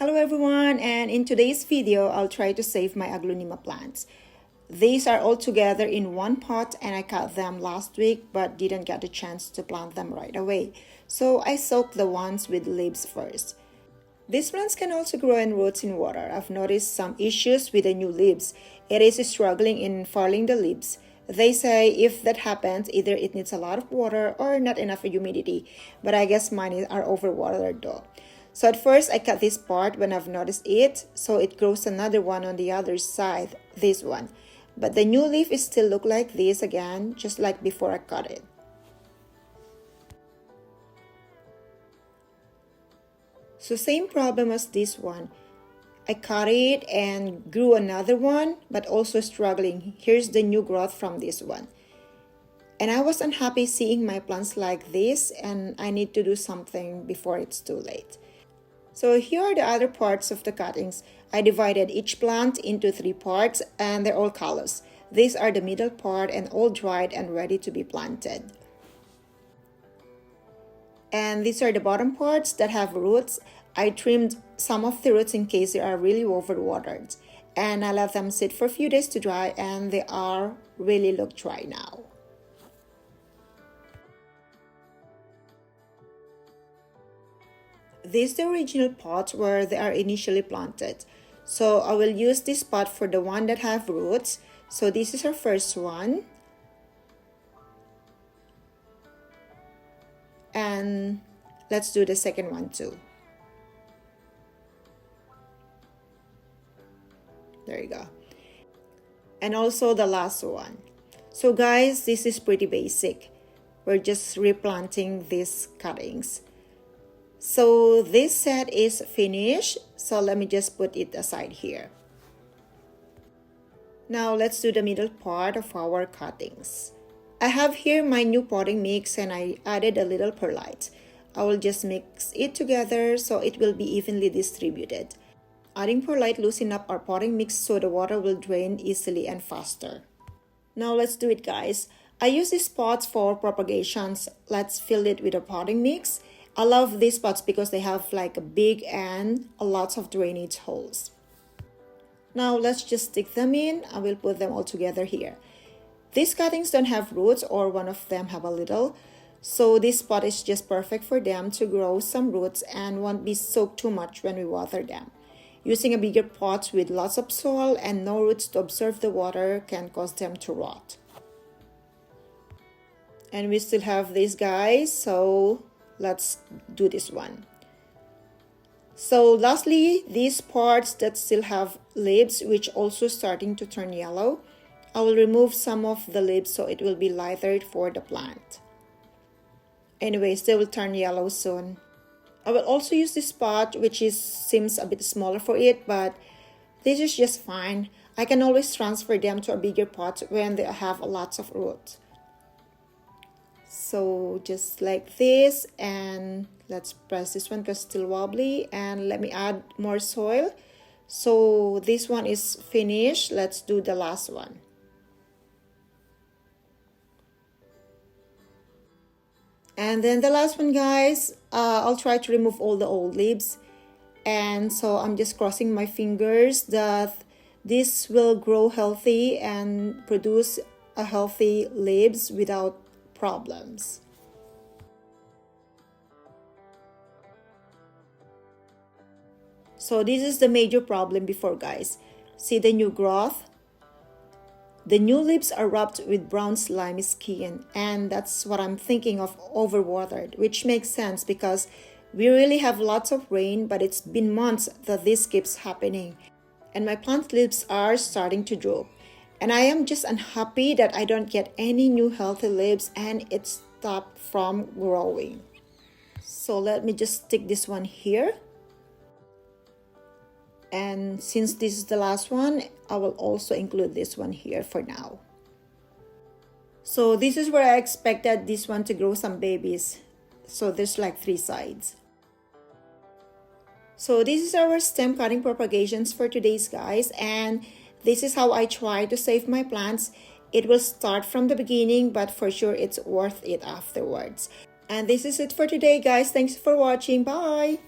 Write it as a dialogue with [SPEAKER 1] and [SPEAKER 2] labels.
[SPEAKER 1] Hello everyone, and in today's video I'll try to save my Aglaonema plants. These are all together in one pot and I cut them last week but didn't get a chance to plant them right away. So I soaked the ones with leaves first. These plants can also grow in roots in water. I've noticed some issues with the new leaves. It is struggling in furling the leaves. They say if that happens, either it needs a lot of water or not enough humidity, but I guess mine are overwatered though. So at first I cut this part when I've noticed it, so it grows another one on the other side, this one. But the new leaf is still look like this again, just like before I cut it. So same problem as this one. I cut it and grew another one, but also struggling. Here's the new growth from this one. And I was unhappy seeing my plants like this, and I need to do something before it's too late. So here are the other parts of the cuttings. I divided each plant into 3 parts and they're all callus. These are the middle part and all dried and ready to be planted. And these are the bottom parts that have roots. I trimmed some of the roots in case they are really overwatered. And I let them sit for a few days to dry and they are really look dry now. This is the original pot where they are initially planted. So I will use this pot for the one that have roots. So this is our first one. And let's do the second one too. There you go. And also the last one. So guys, this is pretty basic. We're just replanting these cuttings. So this set is finished, so let me just put it aside here. Now let's do the middle part of our cuttings. I have here my new potting mix and I added a little perlite. I will just mix it together so it will be evenly distributed. Adding perlite loosen up our potting mix so the water will drain easily and faster. Now let's do it, guys. I use these pots for propagations. Let's fill it with a potting mix. I love these pots because they have like a big and lots of drainage holes. Now let's just stick them in. I will put them all together here. These cuttings don't have roots or one of them have a little. So this pot is just perfect for them to grow some roots and won't be soaked too much when we water them. Using a bigger pot with lots of soil and no roots to absorb the water can cause them to rot. And we still have these guys, so let's do this one. So lastly, these parts that still have leaves which also starting to turn yellow, I will remove some of the leaves so it will be lighter for the plant. Anyways, they will turn yellow soon. I will also use this pot which seems a bit smaller for it, but this is just fine. I can always transfer them to a bigger pot when they have lots of roots. So just like this, and let's press this one because it's still wobbly, and let me add more soil. So this one is finished. Let's do the last one. And then the last one, guys, I'll try to remove all the old leaves. And so I'm just crossing my fingers that this will grow healthy and produce a healthy leaves without problems. So this is the major problem before, guys. See the new growth? The new leaves are wrapped with brown slimy skin, and that's what I'm thinking of, overwatered, which makes sense because we really have lots of rain, but it's been months that this keeps happening. And my plant leaves are starting to droop. And I am just unhappy that I don't get any new healthy leaves and it stopped from growing. So let me just stick this one here. And since this is the last one, I will also include this one here for now. So this is where I expected this one to grow some babies. So there's like 3 sides. So this is our stem cutting propagations for today's, guys, and this is how I try to save my plants. It will start from the beginning, but for sure it's worth it afterwards. And this is it for today, guys. Thanks for watching. Bye!